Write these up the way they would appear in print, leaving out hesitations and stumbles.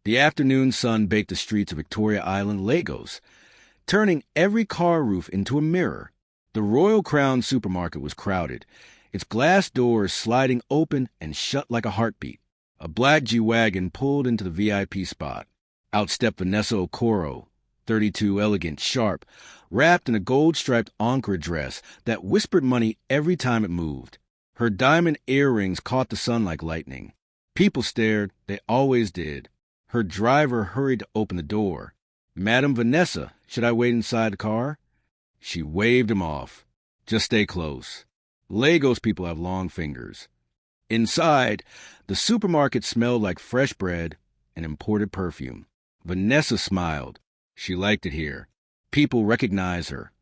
The afternoon sun baked the streets of Victoria Island, Lagos, turning every car roof into a mirror. The Royal Crown supermarket was crowded, its glass doors sliding open and shut like a heartbeat. A black G-Wagon pulled into the VIP spot. Out stepped Vanessa Okoro, 32, elegant, sharp, wrapped in a gold-striped Ankara dress that whispered money every time it moved. Her diamond earrings caught the sun like lightning. People stared, they always did. Her driver hurried to open the door. "Madam Vanessa, should I wait inside the car?" She waved him off. "Just stay close. Lagos people have long fingers." Inside, the supermarket smelled like fresh bread and imported perfume. Vanessa smiled. She liked it here. People recognized her.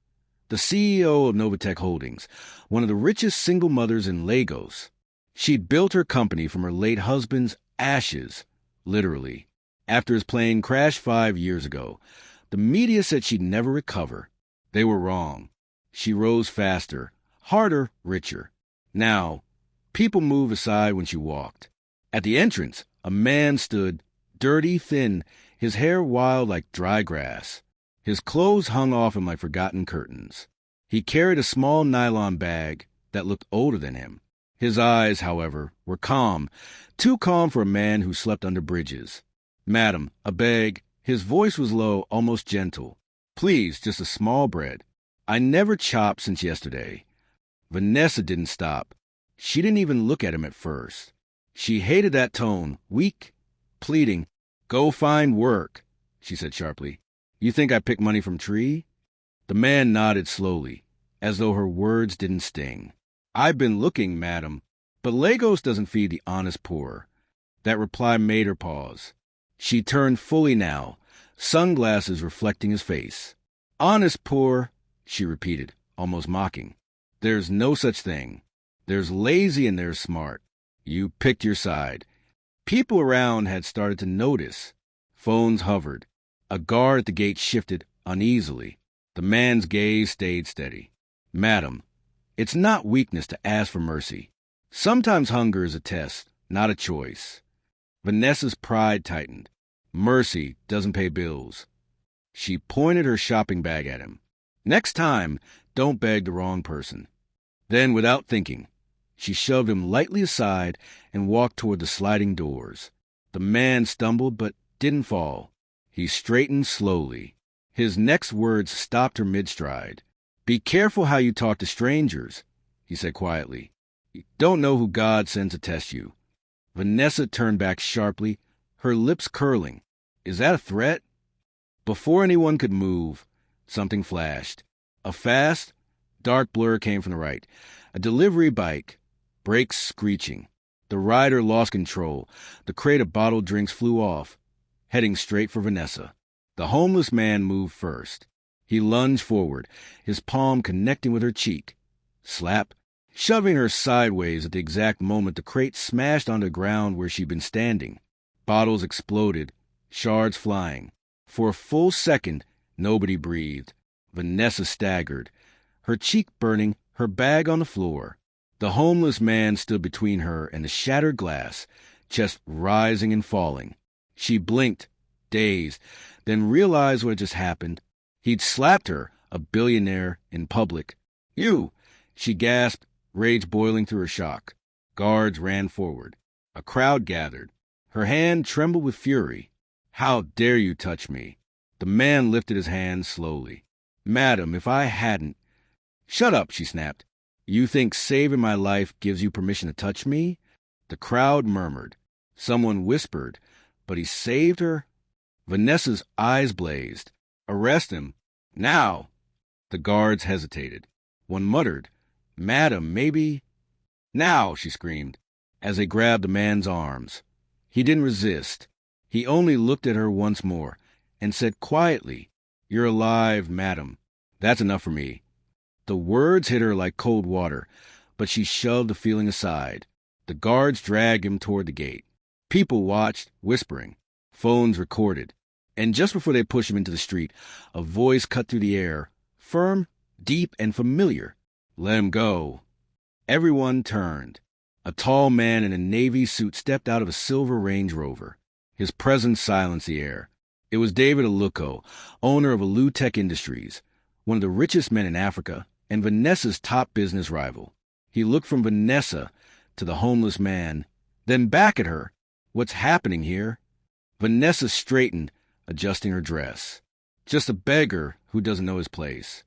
The CEO of Novatech Holdings, one of the richest single mothers in Lagos. She'd built her company from her late husband's ashes, literally. After his plane crashed 5 years ago, the media said she'd never recover. They were wrong. She rose faster, harder, richer. Now, people moved aside when she walked. At the entrance, a man stood, dirty, thin, his hair wild like dry grass. His clothes hung off him like forgotten curtains. He carried a small nylon bag that looked older than him. His eyes, however, were calm, too calm for a man who slept under bridges. "Madam, a beg." His voice was low, almost gentle. "Please, just a small bread. I never chopped since yesterday." Vanessa didn't stop. She didn't even look at him at first. She hated that tone, weak, pleading. "Go find work," she said sharply. "You think I pick money from tree?" The man nodded slowly, as though her words didn't sting. "I've been looking, madam, but Lagos doesn't feed the honest poor." That reply made her pause. She turned fully now, sunglasses reflecting his face. "Honest poor," she repeated, almost mocking. "There's no such thing. There's lazy and there's smart. You picked your side." People around had started to notice. Phones hovered. A guard at the gate shifted uneasily. The man's gaze stayed steady. "Madam, it's not weakness to ask for mercy. Sometimes hunger is a test, not a choice." Vanessa's pride tightened. Mercy doesn't pay bills. She pointed her shopping bag at him. "Next time, don't beg the wrong person." Then, without thinking, she shoved him lightly aside and walked toward the sliding doors. The man stumbled but didn't fall. He straightened slowly. His next words stopped her mid-stride. "Be careful how you talk to strangers," he said quietly. "You don't know who God sends to test you." Vanessa turned back sharply, her lips curling. "Is that a threat?" Before anyone could move, something flashed. A fast, dark blur came from the right. A delivery bike, brakes screeching. The rider lost control. The crate of bottled drinks flew off, heading straight for Vanessa. The homeless man moved first. He lunged forward, his palm connecting with her cheek. Slap, shoving her sideways at the exact moment the crate smashed onto the ground where she'd been standing. Bottles exploded, shards flying. For a full second, nobody breathed. Vanessa staggered, her cheek burning, her bag on the floor. The homeless man stood between her and the shattered glass, chest rising and falling. She blinked, dazed, then realized what had just happened. He'd slapped her, a billionaire, in public. "You!" She gasped, rage boiling through her shock. Guards ran forward. A crowd gathered. Her hand trembled with fury. "How dare you touch me?" The man lifted his hand slowly. "Madam, if I hadn't—" "Shut up," she snapped. "You think saving my life gives you permission to touch me?" The crowd murmured. Someone whispered, "But he saved her?" Vanessa's eyes blazed. "Arrest him. Now!" The guards hesitated. One muttered, "Madam, maybe—" "Now!" she screamed, as they grabbed the man's arms. He didn't resist. He only looked at her once more and said quietly, "You're alive, madam. That's enough for me." The words hit her like cold water, but she shoved the feeling aside. The guards dragged him toward the gate. People watched, whispering. Phones recorded. And just before they pushed him into the street, a voice cut through the air, firm, deep, and familiar. "Let him go." Everyone turned. A tall man in a navy suit stepped out of a silver Range Rover. His presence silenced the air. It was David Aluko, owner of Alu Tech Industries, one of the richest men in Africa, and Vanessa's top business rival. He looked from Vanessa to the homeless man, then back at her. What's happening here? Vanessa straightened, adjusting her dress. Just a beggar who doesn't know his place.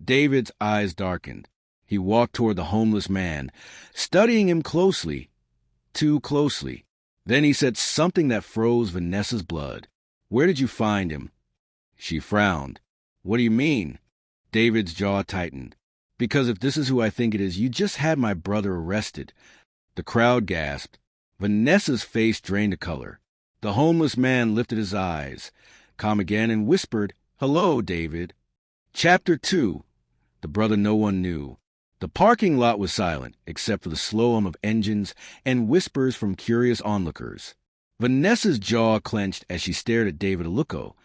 David's eyes darkened. He walked toward the homeless man, studying him closely, too closely. Then he said something that froze Vanessa's blood. Where did you find him? She frowned. What do you mean? David's jaw tightened. Because if this is who I think it is, you just had my brother arrested. The crowd gasped. Vanessa's face drained a color. The homeless man lifted his eyes, calm again, and whispered, Hello, David. Chapter 2. The brother no one knew. The parking lot was silent, except for the slow hum of engines and whispers from curious onlookers. Vanessa's jaw clenched as she stared at David Aluko,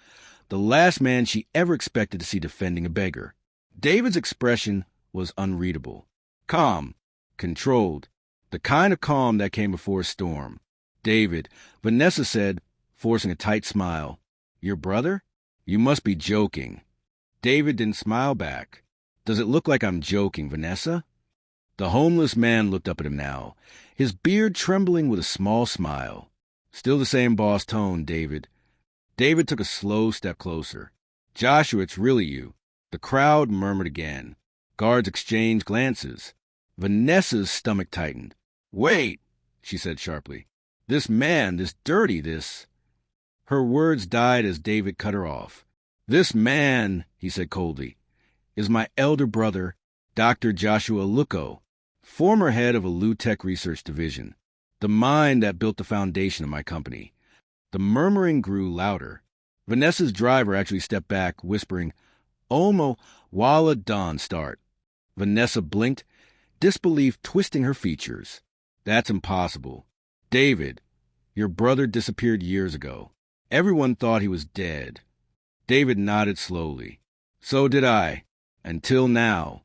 the last man she ever expected to see defending a beggar. David's expression was unreadable. Calm, controlled, the kind of calm that came before a storm. David, Vanessa said, forcing a tight smile. Your brother? You must be joking. David didn't smile back. Does it look like I'm joking, Vanessa? The homeless man looked up at him now, his beard trembling with a small smile. Still the same boss tone, David. David took a slow step closer. Joshua, it's really you. The crowd murmured again. Guards exchanged glances. Vanessa's stomach tightened. Wait, she said sharply. This man, this dirty, this... Her words died as David cut her off. This man, he said coldly, is my elder brother, Dr. Joshua Aluko, former head of Alu Tech Research Division, the mind that built the foundation of my company. The murmuring grew louder. Vanessa's driver actually stepped back, whispering, Omo Walla Don start. Vanessa blinked, disbelief twisting her features. That's impossible. David, your brother disappeared years ago. Everyone thought he was dead. David nodded slowly. So did I. Until now.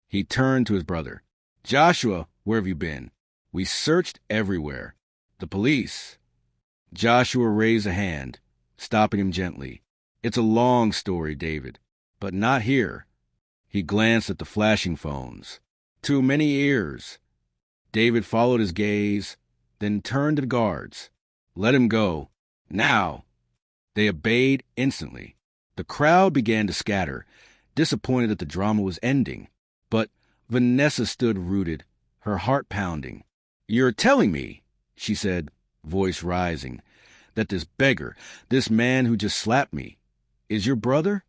He turned to his brother. Joshua, where have you been? We searched everywhere. The police. Joshua raised a hand, stopping him gently. It's a long story, David, but not here. He glanced at the flashing phones. Too many ears. David followed his gaze, then turned to the guards. Let him go. Now. They obeyed instantly. The crowd began to scatter, disappointed that the drama was ending. But Vanessa stood rooted, her heart pounding. You're telling me, she said, voice rising, that this beggar, this man who just slapped me, is your brother?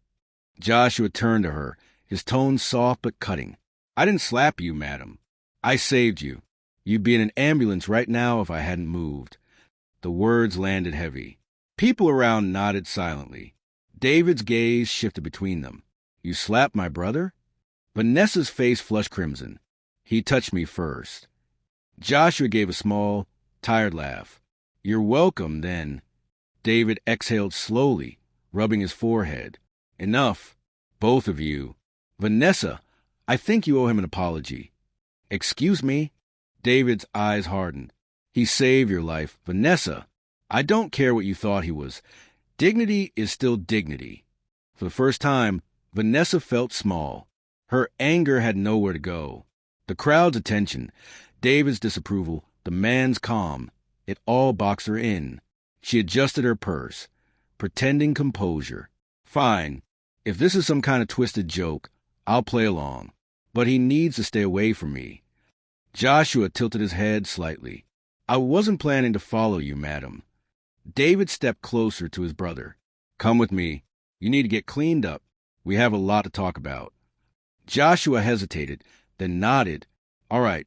Joshua turned to her, his tone soft but cutting. I didn't slap you, madam. I saved you. You'd be in an ambulance right now if I hadn't moved. The words landed heavy. People around nodded silently. David's gaze shifted between them. You slapped my brother? Vanessa's face flushed crimson. He touched me first. Joshua gave a small, tired laugh. You're welcome, then. David exhaled slowly, rubbing his forehead. Enough, both of you. Vanessa, I think you owe him an apology. Excuse me? David's eyes hardened. He saved your life. Vanessa, I don't care what you thought he was. Dignity is still dignity. For the first time, Vanessa felt small. Her anger had nowhere to go. The crowd's attention, David's disapproval, the man's calm, it all boxed her in. She adjusted her purse, pretending composure. Fine, if this is some kind of twisted joke, I'll play along. But he needs to stay away from me. Joshua tilted his head slightly. I wasn't planning to follow you, madam. David stepped closer to his brother. Come with me. You need to get cleaned up. We have a lot to talk about. Joshua hesitated, then nodded. All right.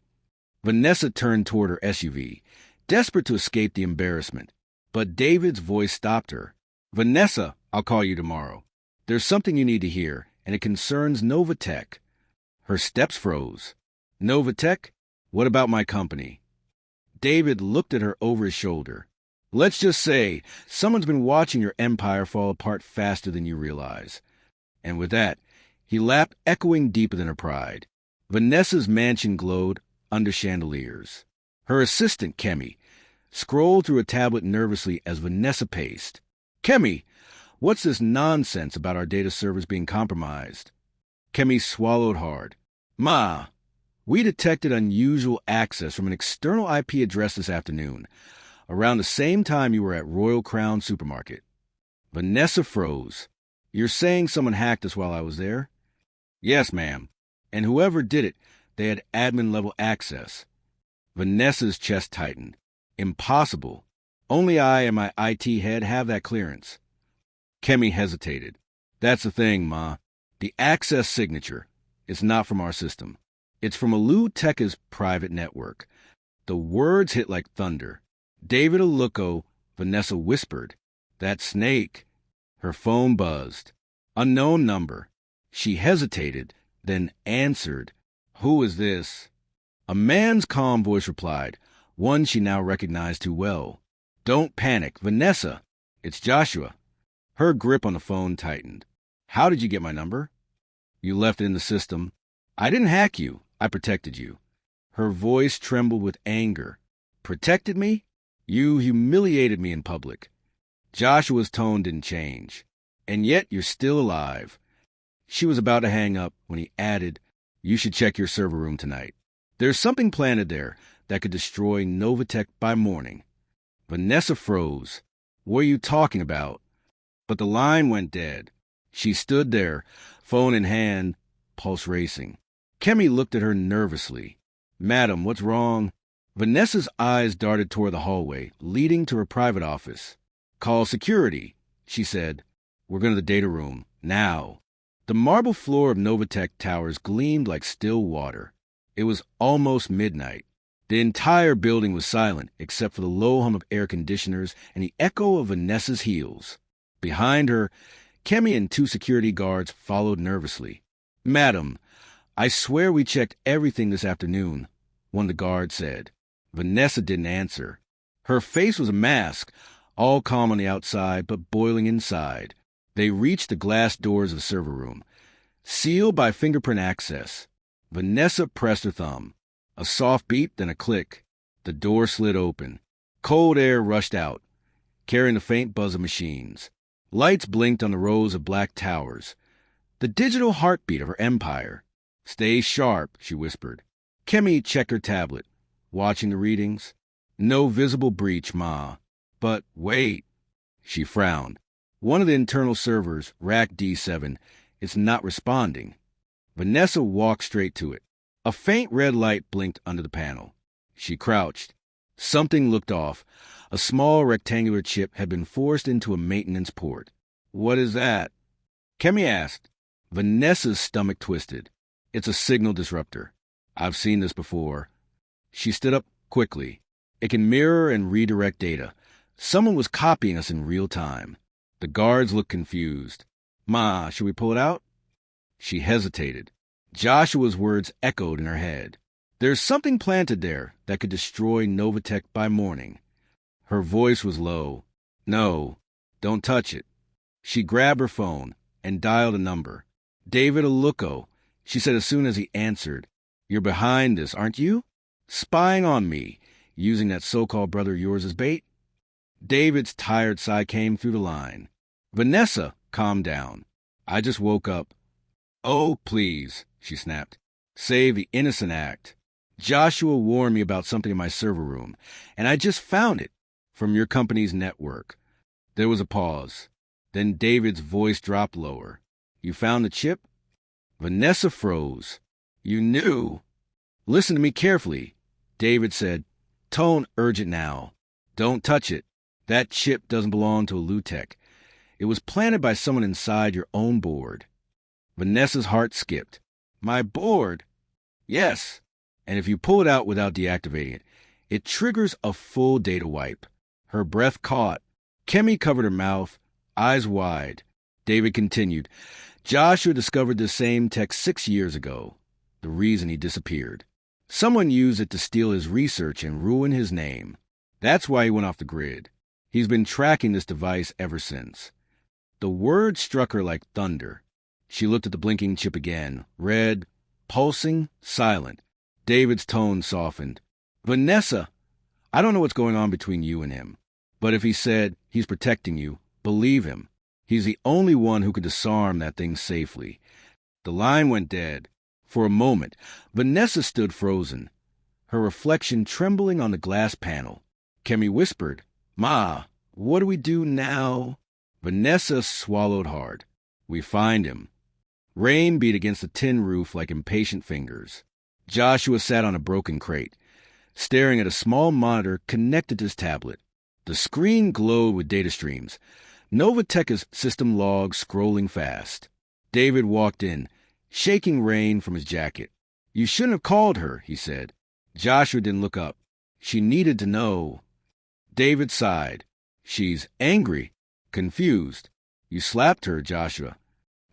Vanessa turned toward her SUV, desperate to escape the embarrassment. But David's voice stopped her. Vanessa, I'll call you tomorrow. There's something you need to hear, and it concerns Novatech. Her steps froze. Novatech? What about my company? David looked at her over his shoulder. Let's just say someone's been watching your empire fall apart faster than you realize. And with that, he laughed, echoing deeper than her pride. Vanessa's mansion glowed under chandeliers. Her assistant, Kemi, scrolled through a tablet nervously as Vanessa paced. Kemi, what's this nonsense about our data servers being compromised? Kemi swallowed hard. Ma, we detected unusual access from an external IP address this afternoon, around the same time you were at Royal Crown Supermarket. Vanessa froze. You're saying someone hacked us while I was there? Yes, ma'am. And whoever did it, they had admin-level access. Vanessa's chest tightened. Impossible. Only I and my IT head have that clearance. Kemi hesitated. That's the thing, Ma. The access signature. It's not from our system. It's from Alu Teka's private network. The words hit like thunder. David Aluko, Vanessa whispered. That snake. Her phone buzzed. Unknown number. She hesitated, then answered. Who is this? A man's calm voice replied, one she now recognized too well. Don't panic, Vanessa. It's Joshua. Her grip on the phone tightened. How did you get my number? You left it in the system. I didn't hack you. I protected you. Her voice trembled with anger. Protected me? You humiliated me in public. Joshua's tone didn't change. And yet you're still alive. She was about to hang up when he added, you should check your server room tonight. There's something planted there that could destroy Novatech by morning. Vanessa froze. What are you talking about? But the line went dead. She stood there, phone in hand, pulse racing. Kemi looked at her nervously. Madam, what's wrong? Vanessa's eyes darted toward the hallway, leading to her private office. Call security, she said. We're going to the data room, now. The marble floor of Novatech Towers gleamed like still water. It was almost midnight. The entire building was silent, except for the low hum of air conditioners and the echo of Vanessa's heels. Behind her, Kemi and two security guards followed nervously. Madam, I swear we checked everything this afternoon, one of the guards said. Vanessa didn't answer. Her face was a mask, all calm on the outside but boiling inside. They reached the glass doors of the server room, sealed by fingerprint access. Vanessa pressed her thumb. A soft beep, then a click. The door slid open. Cold air rushed out, carrying the faint buzz of machines. Lights blinked on the rows of black towers. The digital heartbeat of her empire. Stay sharp, she whispered. Kemi checked her tablet, watching the readings. No visible breach, Ma. But wait. She frowned. One of the internal servers, Rack D7, is not responding. Vanessa walked straight to it. A faint red light blinked under the panel. She crouched. Something looked off. A small rectangular chip had been forced into a maintenance port. What is that? Kemi asked. Vanessa's stomach twisted. It's a signal disruptor. I've seen this before. She stood up quickly. It can mirror and redirect data. Someone was copying us in real time. The guards looked confused. Ma, should we pull it out? She hesitated. Joshua's words echoed in her head. There's something planted there that could destroy Novatech by morning. Her voice was low. No, don't touch it. She grabbed her phone and dialed a number. David Aluko, she said as soon as he answered. You're behind this, aren't you? Spying on me, using that so-called brother of yours as bait? David's tired sigh came through the line. Vanessa, calm down. I just woke up. Oh, please, she snapped. Save the innocent act. Joshua warned me about something in my server room, and I just found it from your company's network. There was a pause. Then David's voice dropped lower. You found the chip? Vanessa froze. You knew. Listen to me carefully, David said. Tone urgent now. Don't touch it. That chip doesn't belong to Alutech. It was planted by someone inside your own board. Vanessa's heart skipped. My board? Yes. And if you pull it out without deactivating it, it triggers a full data wipe. Her breath caught. Kemi covered her mouth, eyes wide. David continued. Joshua discovered the same tech 6 years ago. The reason he disappeared. Someone used it to steal his research and ruin his name. That's why he went off the grid. He's been tracking this device ever since. The word struck her like thunder. She looked at the blinking chip again. Red, pulsing, silent. David's tone softened. Vanessa, I don't know what's going on between you and him, but if he said he's protecting you, believe him. He's the only one who could disarm that thing safely. The line went dead. For a moment, Vanessa stood frozen, her reflection trembling on the glass panel. Kemi whispered, "Ma, what do we do now?" Vanessa swallowed hard. "We find him." Rain beat against the tin roof like impatient fingers. Joshua sat on a broken crate, staring at a small monitor connected to his tablet. The screen glowed with data streams, Novateca's system logs scrolling fast. David walked in, shaking rain from his jacket. "You shouldn't have called her," he said. Joshua didn't look up. "She needed to know." David sighed. "She's angry, confused. You slapped her, Joshua."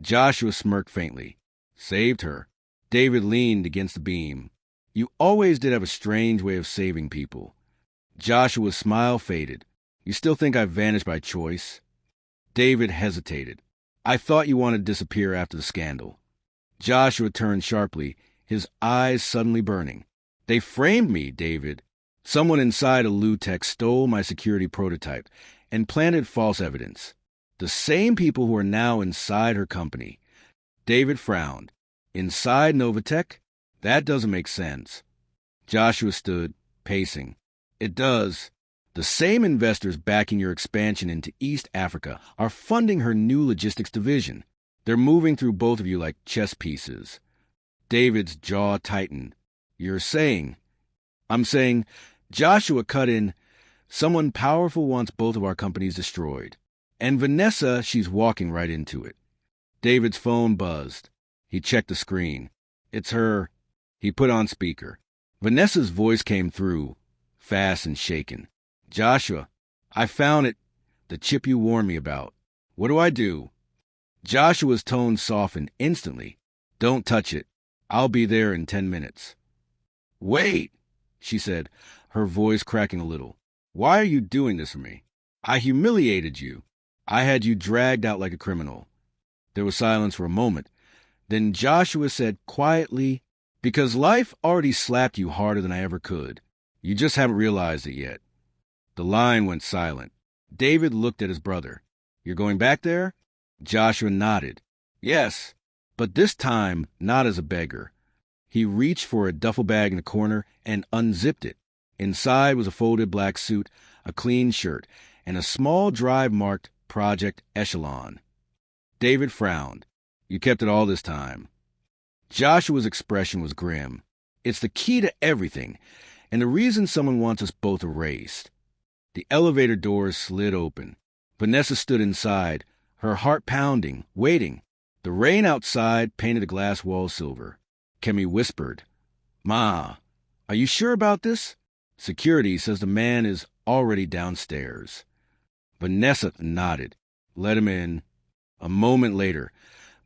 Joshua smirked faintly. "Saved her." David leaned against the beam. "You always did have a strange way of saving people." Joshua's smile faded. "You still think I vanished by choice?" David hesitated. "I thought you wanted to disappear after the scandal." Joshua turned sharply, his eyes suddenly burning. "They framed me, David. Someone inside a Lutech stole my security prototype and planted false evidence. The same people who are now inside her company." David frowned. "Inside Novatech? That doesn't make sense." Joshua stood, pacing. "It does. The same investors backing your expansion into East Africa are funding her new logistics division. They're moving through both of you like chess pieces." David's jaw tightened. "You're saying—" "I'm saying," Joshua cut in, "someone powerful wants both of our companies destroyed. And Vanessa, she's walking right into it." David's phone buzzed. He checked the screen. "It's her." He put on speaker. Vanessa's voice came through, fast and shaken. "Joshua, I found it. The chip you warned me about. What do I do?" Joshua's tone softened instantly. "Don't touch it. I'll be there in 10 minutes. "Wait," she said, her voice cracking a little. "Why are you doing this for me? I humiliated you. I had you dragged out like a criminal." There was silence for a moment. Then Joshua said quietly, "Because life already slapped you harder than I ever could. You just haven't realized it yet." The line went silent. David looked at his brother. "You're going back there?" Joshua nodded. "Yes, but this time not as a beggar." He reached for a duffel bag in the corner and unzipped it. Inside was a folded black suit, a clean shirt, and a small drive marked Project Echelon. David frowned. "You kept it all this time." Joshua's expression was grim. "It's the key to everything, and the reason someone wants us both erased." The elevator doors slid open. Vanessa stood inside, her heart pounding, waiting. The rain outside painted the glass wall silver. Kemi whispered, "Ma, are you sure about this? Security says the man is already downstairs." Vanessa nodded. "Let him in." A moment later,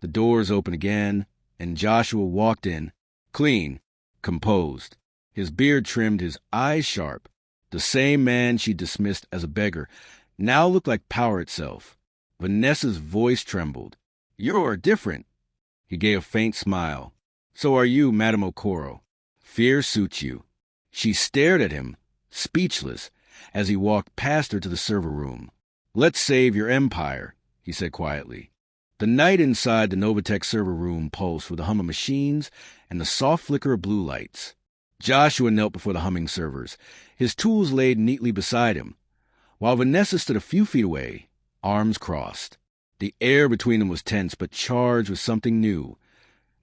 the doors opened again, and Joshua walked in, clean, composed. His beard trimmed, his eyes sharp. The same man she dismissed as a beggar now looked like power itself. Vanessa's voice trembled. "You're different." He gave a faint smile. "So are you, Madame Okoro. Fear suits you." She stared at him, speechless, as he walked past her to the server room. "Let's save your empire," he said quietly. The night inside the Novatech server room pulsed with the hum of machines and the soft flicker of blue lights. Joshua knelt before the humming servers, his tools laid neatly beside him, while Vanessa stood a few feet away, arms crossed. The air between them was tense but charged with something new.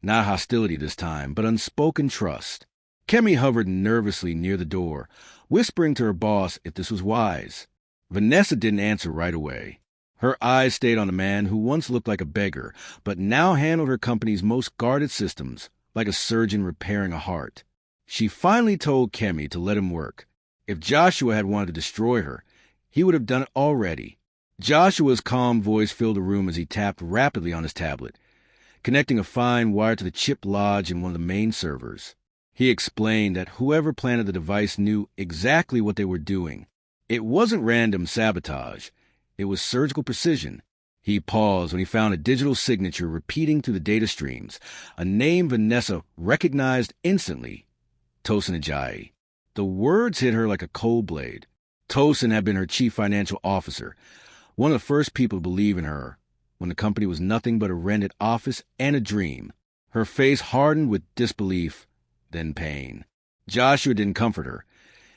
Not hostility this time, but unspoken trust. Kemi hovered nervously near the door, whispering to her boss if this was wise. Vanessa didn't answer right away. Her eyes stayed on a man who once looked like a beggar, but now handled her company's most guarded systems, like a surgeon repairing a heart. She finally told Kemi to let him work. If Joshua had wanted to destroy her, he would have done it already. Joshua's calm voice filled the room as he tapped rapidly on his tablet, connecting a fine wire to the chip lodge in one of the main servers. He explained that whoever planted the device knew exactly what they were doing. It wasn't random sabotage. It was surgical precision. He paused when he found a digital signature repeating through the data streams, a name Vanessa recognized instantly. Tosin Ajayi. The words hit her like a cold blade. Tosin had been her chief financial officer, one of the first people to believe in her, when the company was nothing but a rented office and a dream. Her face hardened with disbelief, then pain. Joshua didn't comfort her.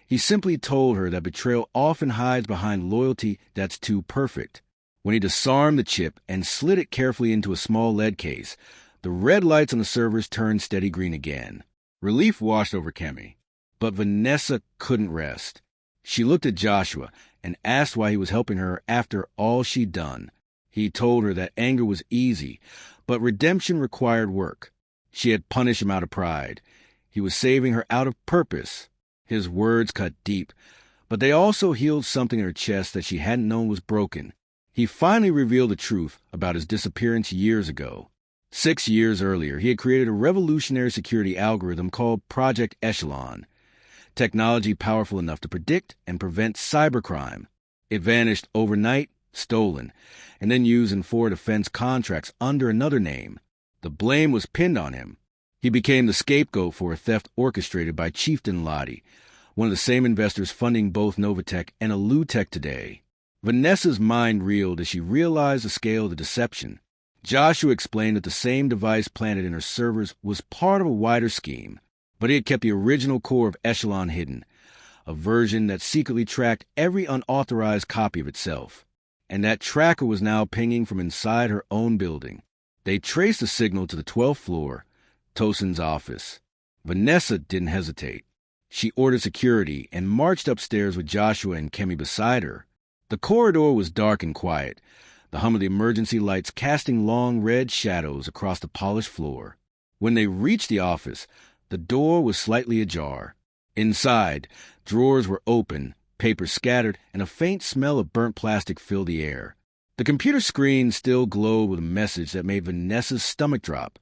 He simply told her that betrayal often hides behind loyalty that's too perfect. When he disarmed the chip and slid it carefully into a small lead case, the red lights on the servers turned steady green again. Relief washed over Kemi. But Vanessa couldn't rest. She looked at Joshua and asked why he was helping her after all she'd done. He told her that anger was easy, but redemption required work. She had punished him out of pride. He was saving her out of purpose. His words cut deep, but they also healed something in her chest that she hadn't known was broken. He finally revealed the truth about his disappearance years ago. 6 years earlier, he had created a revolutionary security algorithm called Project Echelon, technology powerful enough to predict and prevent cybercrime. It vanished overnight, stolen, and then used in foreign defense contracts under another name. The blame was pinned on him. He became the scapegoat for a theft orchestrated by Chieftain Lottie, one of the same investors funding both Novatech and Alutech today. Vanessa's mind reeled as she realized the scale of the deception. Joshua explained that the same device planted in her servers was part of a wider scheme, but he had kept the original core of Echelon hidden, a version that secretly tracked every unauthorized copy of itself. And that tracker was now pinging from inside her own building. They traced the signal to the 12th floor, Tosin's office. Vanessa didn't hesitate. She ordered security and marched upstairs with Joshua and Kemi beside her. The corridor was dark and quiet, the hum of the emergency lights casting long red shadows across the polished floor. When they reached the office, the door was slightly ajar. Inside, drawers were open, papers scattered, and a faint smell of burnt plastic filled the air. The computer screen still glowed with a message that made Vanessa's stomach drop.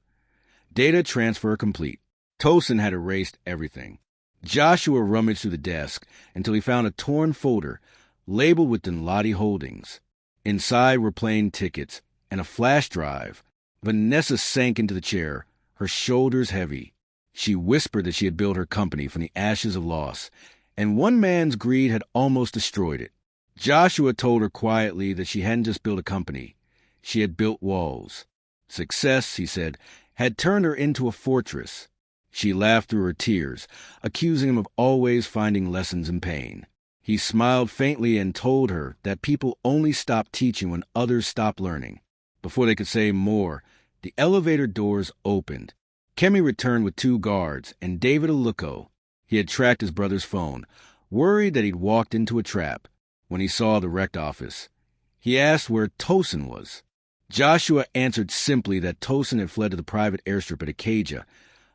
Data transfer complete. Tosin had erased everything. Joshua rummaged through the desk until he found a torn folder labeled with Dinladi Holdings. Inside were plane tickets and a flash drive. Vanessa sank into the chair, her shoulders heavy. She whispered that she had built her company from the ashes of loss, and one man's greed had almost destroyed it. Joshua told her quietly that she hadn't just built a company. She had built walls. Success, he said, had turned her into a fortress. She laughed through her tears, accusing him of always finding lessons in pain. He smiled faintly and told her that people only stop teaching when others stop learning. Before they could say more, the elevator doors opened. Kemi returned with 2 guards and David Aluko. He had tracked his brother's phone, worried that he'd walked into a trap. When he saw the wrecked office, he asked where Tosin was. Joshua answered simply that Tosin had fled to the private airstrip at Acadia,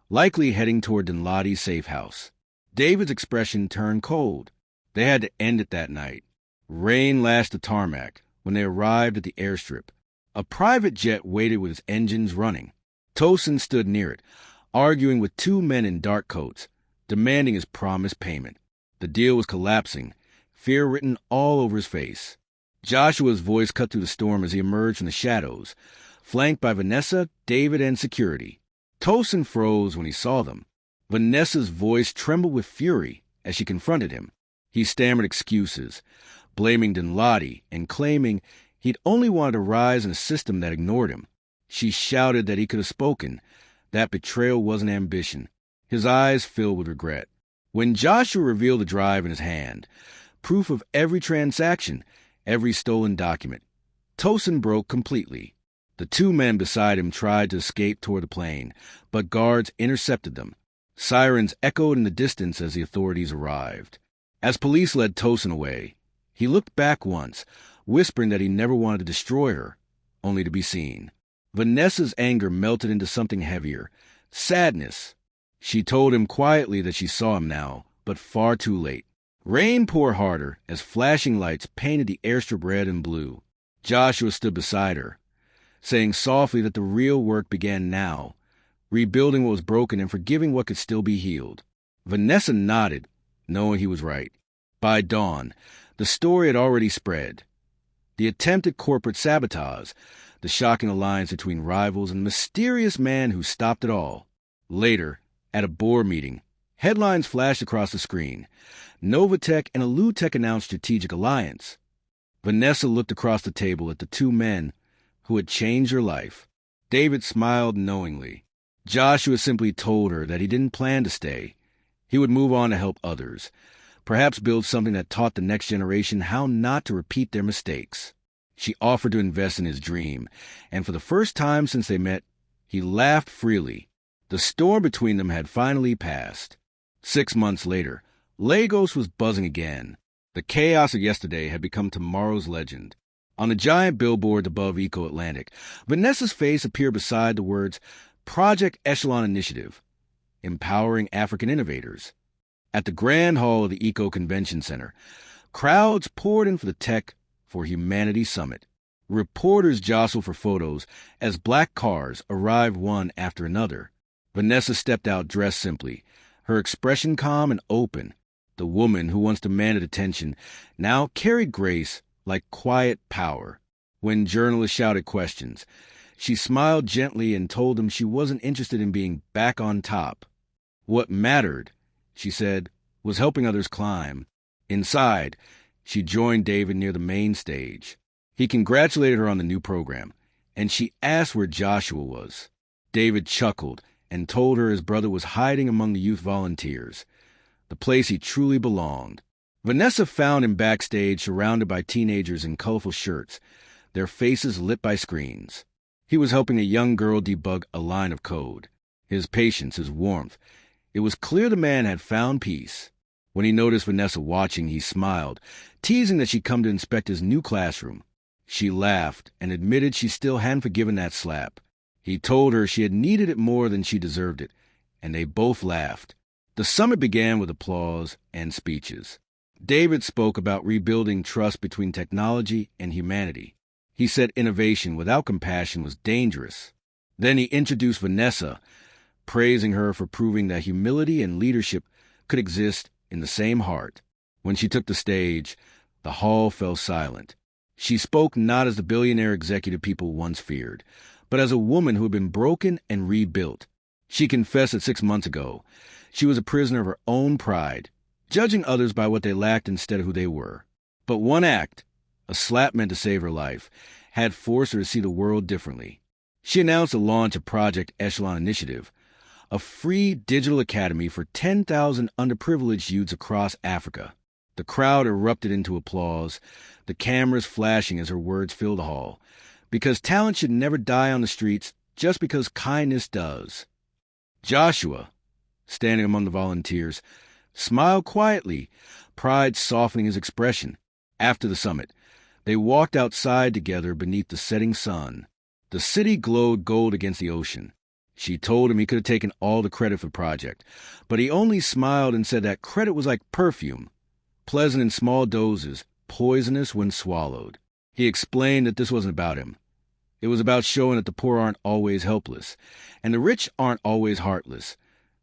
likely heading toward Dinladi's safe house. David's expression turned cold. They had to end it that night. Rain lashed the tarmac when they arrived at the airstrip. A private jet waited with its engines running. Tosin stood near it, arguing with 2 men in dark coats, demanding his promised payment. The deal was collapsing, fear written all over his face. Joshua's voice cut through the storm as he emerged from the shadows, flanked by Vanessa, David, and security. Tosin froze when he saw them. Vanessa's voice trembled with fury as she confronted him. He stammered excuses, blaming Dinladi and claiming he'd only wanted to rise in a system that ignored him. She shouted that he could have spoken. That betrayal wasn't ambition. His eyes filled with regret. When Joshua revealed the drive in his hand, proof of every transaction, every stolen document, Tosin broke completely. The 2 men beside him tried to escape toward the plane, but guards intercepted them. Sirens echoed in the distance as the authorities arrived. As police led Tosin away, he looked back once, whispering that he never wanted to destroy her, only to be seen. Vanessa's anger melted into something heavier, sadness. She told him quietly that she saw him now, but far too late. Rain poured harder as flashing lights painted the airstrip red and blue. Joshua stood beside her, saying softly that the real work began now, rebuilding what was broken and forgiving what could still be healed. Vanessa nodded, knowing he was right. By dawn, the story had already spread. The attempted corporate sabotage, the shocking alliance between rivals, and the mysterious man who stopped it all. Later, at a board meeting, Headlines flashed across the screen. Novatech and Alutech announced strategic alliance. Vanessa looked across the table at the two men who had changed her life. David smiled knowingly. Joshua simply told her that he didn't plan to stay. He would move on to help others, perhaps build something that taught the next generation how not to repeat their mistakes. She offered to invest in his dream, and for the first time since they met, he laughed freely. The storm between them had finally passed. 6 months later, Lagos was buzzing again. The chaos of yesterday had become tomorrow's legend. On the giant billboard above Eco Atlantic, Vanessa's face appeared beside the words Project Echelon Initiative, Empowering African Innovators. At the Grand Hall of the Eco Convention Center, crowds poured in for the Tech for Humanity Summit. Reporters jostled for photos as black cars arrived one after another. Vanessa stepped out dressed simply, her expression calm and open. The woman who once demanded attention now carried grace like quiet power. When journalists shouted questions, she smiled gently and told them she wasn't interested in being back on top. What mattered, she said, was helping others climb. Inside, she joined David near the main stage. He congratulated her on the new program, and she asked where Joshua was. David chuckled and told her his brother was hiding among the youth volunteers, the place he truly belonged. Vanessa found him backstage surrounded by teenagers in colorful shirts, their faces lit by screens. He was helping a young girl debug a line of code. His patience, his warmth. It was clear the man had found peace. When he noticed Vanessa watching, he smiled, teasing that she'd come to inspect his new classroom. She laughed and admitted she still hadn't forgiven that slap. He told her she had needed it more than she deserved it, and they both laughed. The summit began with applause and speeches. David spoke about rebuilding trust between technology and humanity. He said innovation without compassion was dangerous. Then he introduced Vanessa, praising her for proving that humility and leadership could exist in the same heart. When she took the stage, the hall fell silent. She spoke not as the billionaire executive people once feared, but as a woman who had been broken and rebuilt. She confessed that 6 months ago, she was a prisoner of her own pride, judging others by what they lacked instead of who they were. But one act, a slap meant to save her life, had forced her to see the world differently. She announced the launch of Project Echelon Initiative, a free digital academy for 10,000 underprivileged youths across Africa. The crowd erupted into applause, the cameras flashing as her words filled the hall, because talent should never die on the streets just because kindness does. Joshua, standing among the volunteers, smiled quietly, pride softening his expression. After the summit, they walked outside together beneath the setting sun. The city glowed gold against the ocean. She told him he could have taken all the credit for the project, but he only smiled and said that credit was like perfume, pleasant in small doses, poisonous when swallowed. He explained that this wasn't about him. It was about showing that the poor aren't always helpless, and the rich aren't always heartless.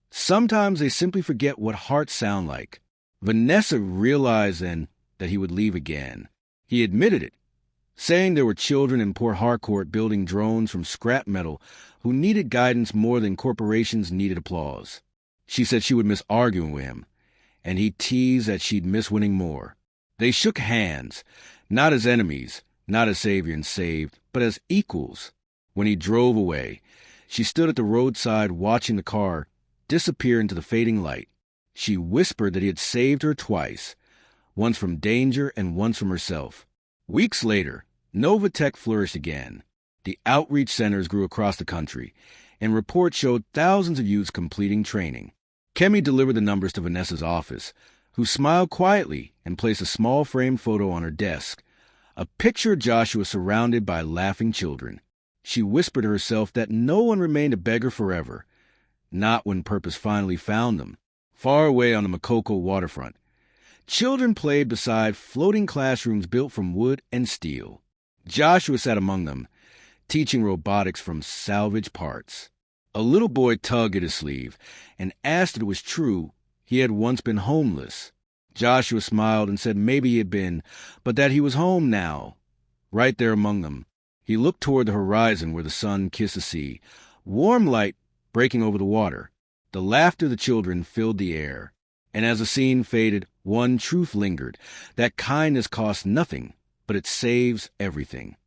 Sometimes they simply forget what hearts sound like. Vanessa realized then that he would leave again. He admitted it, saying there were children in Port Harcourt building drones from scrap metal who needed guidance more than corporations needed applause. She said she would miss arguing with him, and he teased that she'd miss winning more. They shook hands, not as enemies, not as savior and saved, but as equals. When he drove away, she stood at the roadside watching the car disappear into the fading light. She whispered that he had saved her twice, once from danger and once from herself. Weeks later, Novatech flourished again. The outreach centers grew across the country, and reports showed thousands of youths completing training. Kemi delivered the numbers to Vanessa's office, who smiled quietly and placed a small framed photo on her desk, a picture of Joshua surrounded by laughing children. She whispered to herself that no one remained a beggar forever, not when purpose finally found them. Far away on the Makoko waterfront, children played beside floating classrooms built from wood and steel. Joshua sat among them, teaching robotics from salvaged parts. A little boy tugged at his sleeve and asked if it was true he had once been homeless. Joshua smiled and said maybe he had been, but that he was home now, right there among them. He looked toward the horizon where the sun kissed the sea, warm light breaking over the water. The laughter of the children filled the air. And as the scene faded, one truth lingered, that kindness costs nothing, but it saves everything.